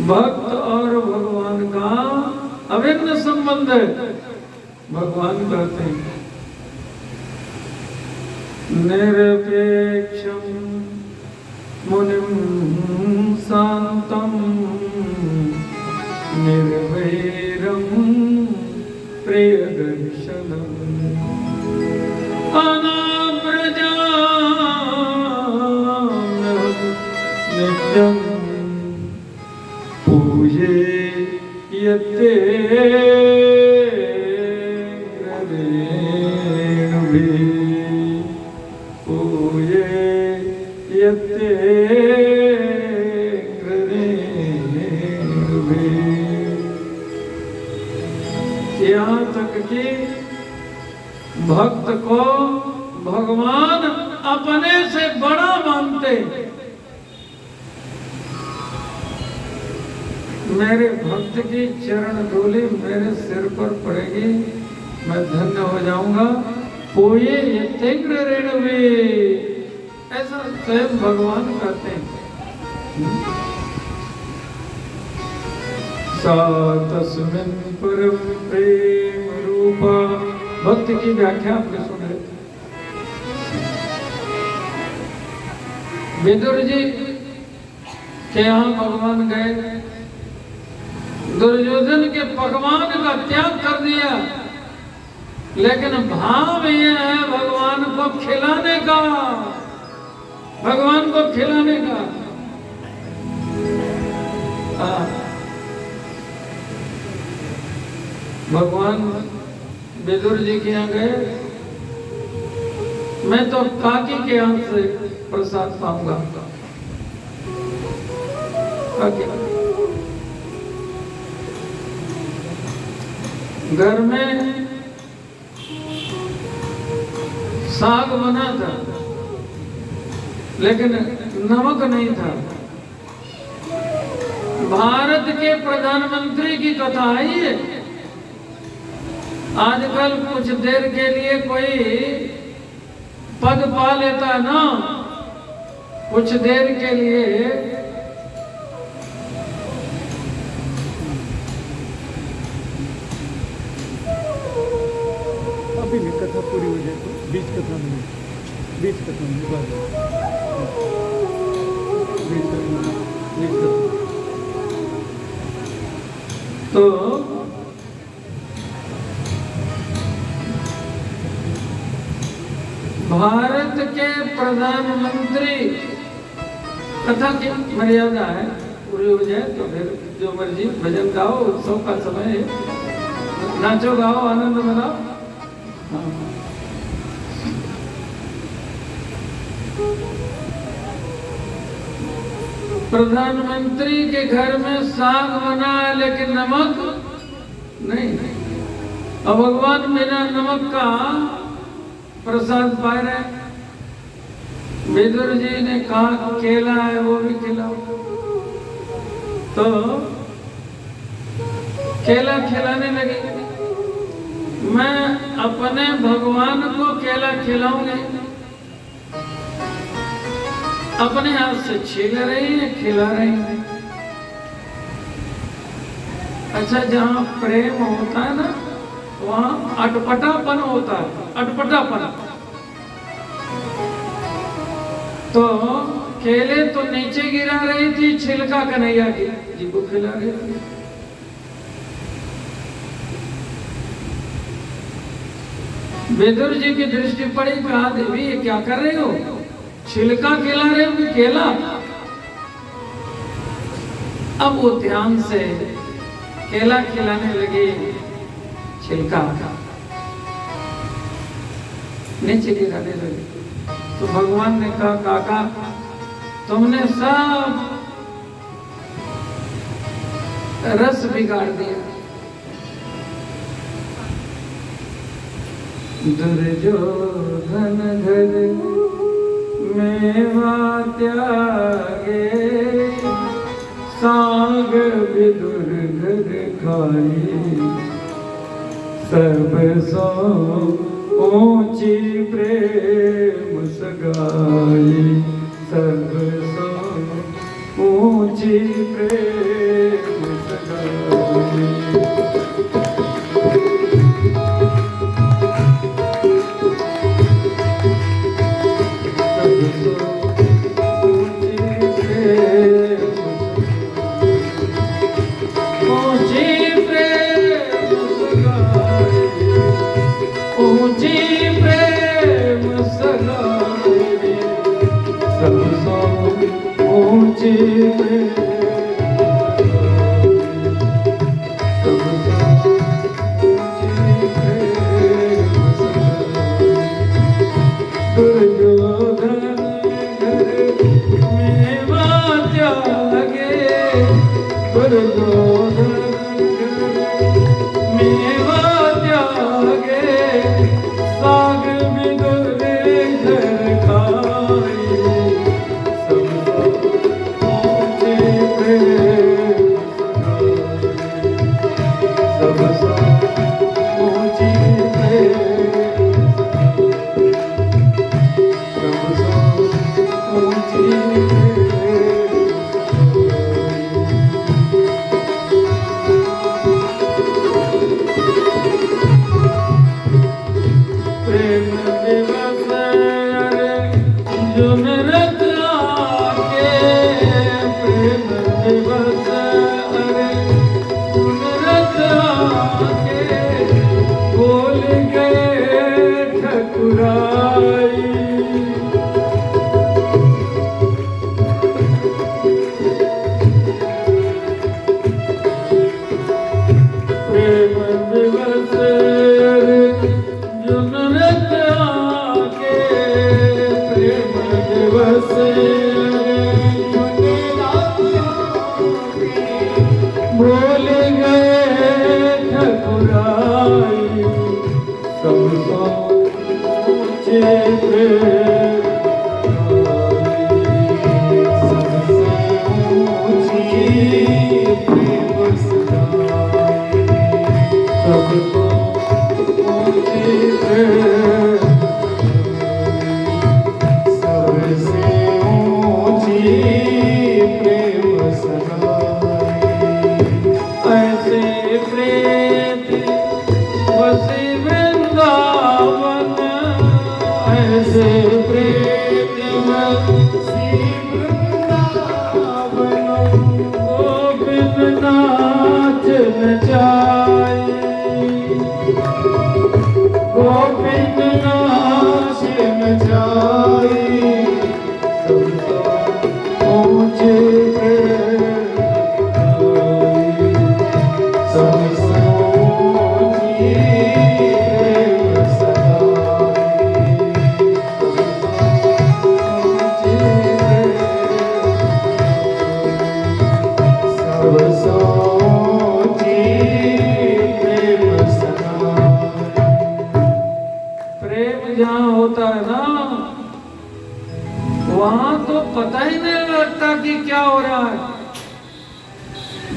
भक्त और भगवान का अभिन्न संबंध है। भगवान कहते हैं निरपेक्षम मुनिम शांतम निर्वैरम प्रियदर्शनम नित्यं पूजे यते पूजे यते यहाँ तक कि भक्त को भगवान अपने से बड़ा मानते। मेरे भक्त की चरण धूलि मेरे सिर पर पड़ेगी, मैं धन्य हो जाऊंगा। पोये यतेंद्र रेणवे, ऐसा स्वयं भगवान कहते हैं। सा तस्मिन् परम प्रेम रूपा, भक्त की व्याख्या आपने सुन रहे। विदुर जी के यहाँ भगवान गए, दुर्योधन के पकवान का त्याग कर दिया, लेकिन भाव ये है भगवान को खिलाने का, भगवान को खिलाने का। भगवान विदुर जी के यहाँ गए, मैं तो काकी के यहाँ से प्रसाद पाऊंगा। काकी घर में साग बना था, लेकिन नमक नहीं था। भारत के प्रधानमंत्री की कथा आई है। आजकल कुछ देर के लिए कोई पद पा लेता है ना, कुछ देर के लिए कथा पूरी हो जाए तो बीच कथा में तो भारत के प्रधानमंत्री, कथा की मर्यादा है, पूरी हो जाए तो फिर जो मर्जी भजन गाओ, उत्सव का समय है, नाचो गाओ, आनंद मनाओ। प्रधानमंत्री के घर में साग बना है, लेकिन नमक नहीं। अब भगवान बिना नमक का प्रसाद पा रहे। विदुर जी ने कहा केला है वो भी खिलाओ, तो केला खिलाने लगे। मैं अपने भगवान को केला खिलाऊंगी, अपने हाथ से छील रही है, खिला रही है। अच्छा, जहाँ प्रेम होता है ना, वहाँ अटपटापन होता है, अटपटापन। तो केले तो नीचे गिरा रही थी, छिलका कन्हैया जी को खिला रही थी। विदुर जी की दृष्टि पड़ी, कहा देवी ये क्या कर रहे हो, छिलका खिला रहे हो कि केला? अब वो ध्यान से केला खिलाने लगे, छिलका नीचे गिराने लगे। तो भगवान ने कहा काका तुमने सब रस बिगाड़ दिया। दुर्योधन घर मेवा त्यागे, साग विदुर घर खाई, सब सो ऊंची प्रेम सगाई, सब सो ऊंची प्रेम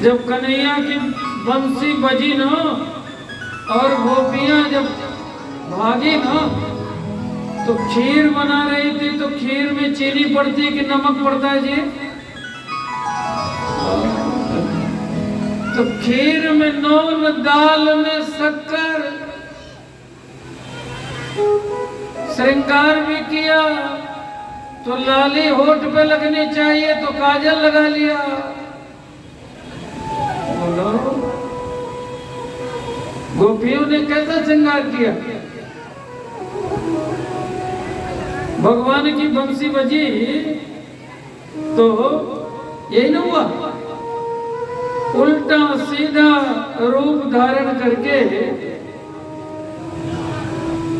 जब कन्हैया की बंसी बजी ना और गोपियां जब भागी ना तो खीर बना रही थी, तो खीर में चीनी पड़ती कि नमक पड़ता है जी? तो खीर में नून, दाल में शक्कर, श्रृंगार भी किया तो लाली होठ पे लगनी चाहिए तो काजल लगा लिया। बोलो, गोपियों ने कैसा श्रृंगार किया? भगवान की बंसी बजी तो यही ना हुआ, उल्टा सीधा रूप धारण करके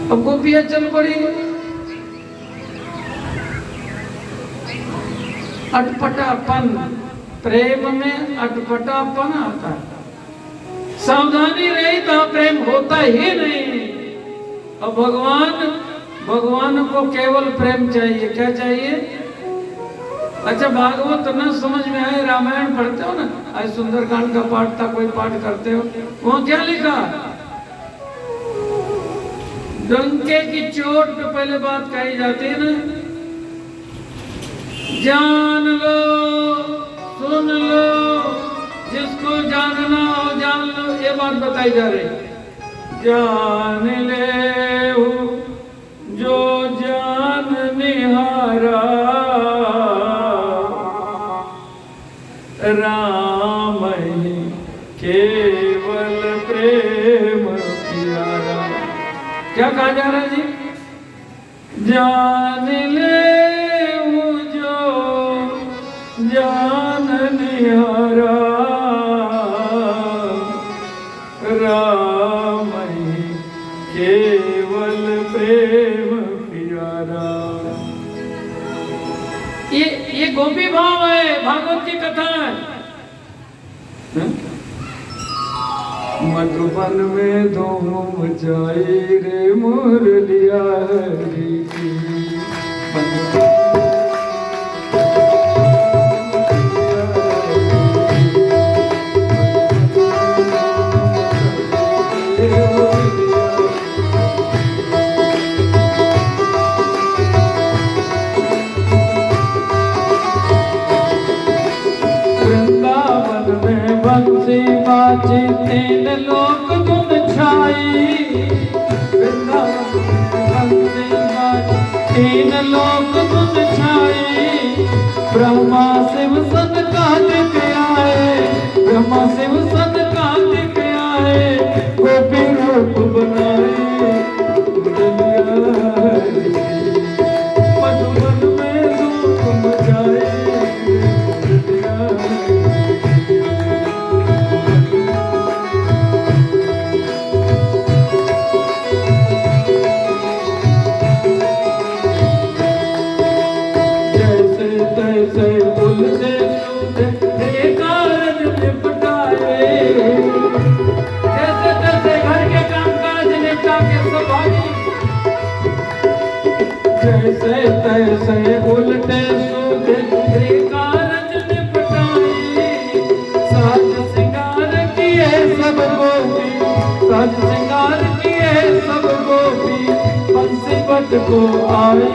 अब गोपियां चल पड़ी। अटपटापन, प्रेम में अटपटापन आता है। सावधानी रही तो प्रेम होता ही नहीं। और भगवान को केवल प्रेम चाहिए। क्या चाहिए? अच्छा, भागवत न समझ में आए, रामायण पढ़ते हो ना, आज सुंदरकांड का पाठ था, कोई पाठ करते हो, वहां क्या लिखा? डंके की चोट पे पहले बात कही जाती है ना, जान लो, सुन लो, जिसको जानना हो जान लो, ये बात बताई जा रही। जान ले जो जान निहारा, राम ही केवल प्रेम प्यारा। क्या कहा जा रहा है जी? जान ले जो जान निहारा राम ही केवल प्रेम प्यारा। ये गोपी भाव है, भागवत की कथा है। मधुबन में धूम मचाई रे मुरलिया हरि की। वृंदावन में बंसी बाजी तीन लोक धुन छाई। वृंदावन में बंसी बाजी तीन लोक धुन छाई। ब्रह्मा शिव सद कार्तिक आए, ब्रह्मा शिव सद कार्तिक आए, गोपी रूप बनाए मधुबन में धूम मचाए। जैसे उलझे सूझे कारज निपटाए। जैसे तैसे घर के कामकाज निपटा के सब भागी। जैसे तैसे उलटे सूझे कारज निपटाए। साज सिंगार किए सब गोपी, साज सिंगार किए सब गोपी, बंसी बट को आई।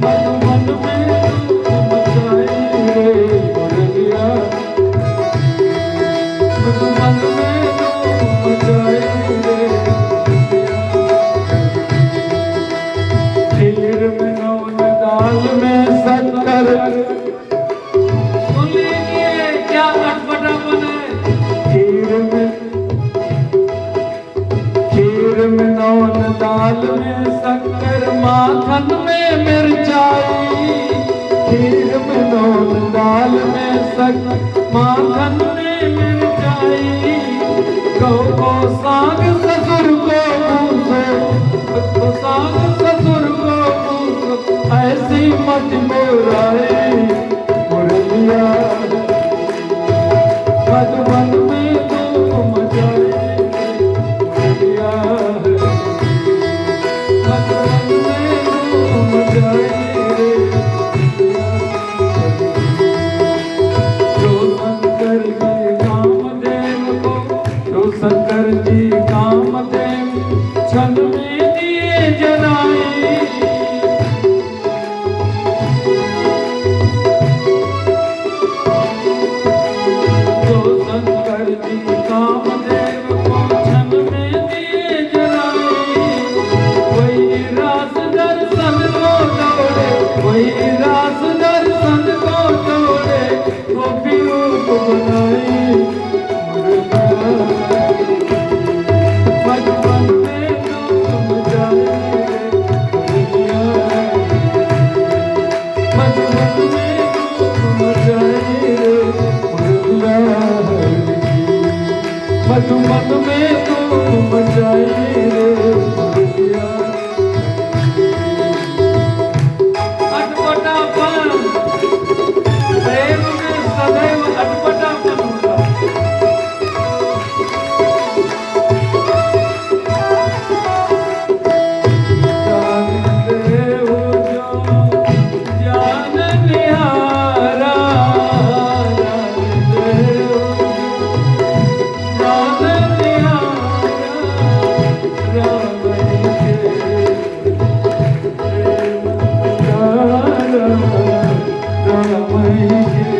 मधुबन में धूम मचाई रे मुरलिया। मधुबन में धूम मचाई रे खीर में नौन दाल में शक्कर। सुन लीजिए क्या अटपटापन है। खीर में नौन दाल में शक्कर, माखन में मिर्चाई। खीर में नौन दाल में शक्कर, माखन में मिर्चाई। गौ को साग ससुर को पूछो, साग ससुर को पूछो, ऐसी मत मोराए मुरलिया। मधुबन में धूम मचाए मुरलिया। मधुबन में धूम मचाए रे जो शंकर जी कामदेव को, जो शंकर जी कामदेव छन में दिए जलाए। जो शंकर जी कामदेव को छन में दिए जलाए। वही रास दर्शन को दौड़े, वही रास दर्शन को दौड़े, गोपी रूप बनाए मधुबन में धूम मचाए मुरलिया। मधुबन में धूम मचाए मुरलिया। मधुबन में धूम मचाए मुरलिया। अटपटापन प्रेम में सदैव अटपटापन होता। जानते हो जो जान निहारा, जानते हो जो जान निहारा, राम के प्रेम प्यारा, राम के